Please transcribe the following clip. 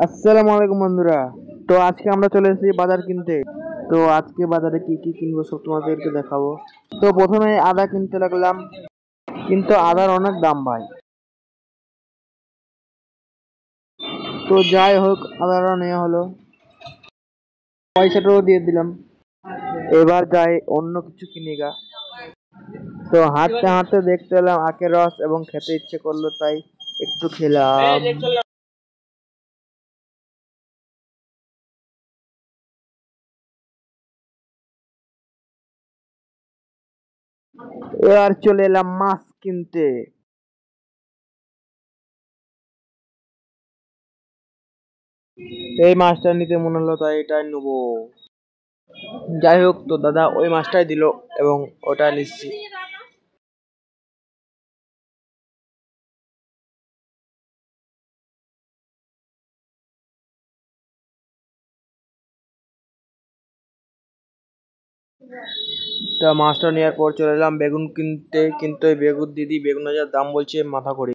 আসসালামু আলাইকুম বন্ধুরা। তো আজকে আমরা চলে এসেছি বাজার কিনতে। তো আজকে বাজারে কি কি কিনবো সব তোমাদেরকে দেখাবো। তো প্রথমে আদা কিনতে লাগলাম, কিন্তু আদার অনেক দাম ভাই। তো যাই হোক, আদাটা নেওয়া হলো, পয়সাটাও দিয়ে দিলাম। এবার যাই অন্য কিছু কিনি গা। তো হাঁটতে হাঁটতে দেখতে এলাম আখের রস এবং খেতে ইচ্ছে করলো, তাই একটু খেলাম। এবার চলে এলাম মাছ কিনতে। এই মাছটা নিতে মনে হলো, তাই এটাই নেবো। যাই হোক, তো দাদা ওই মাছটাই দিল এবং ওটা নিচ্ছি। তা মাছটা নেওয়ার পর চলে এলাম বেগুন কিনতে, কিন্তু এই বেগুন দিদি বেগুনের যা দাম বলছে মাথা করি।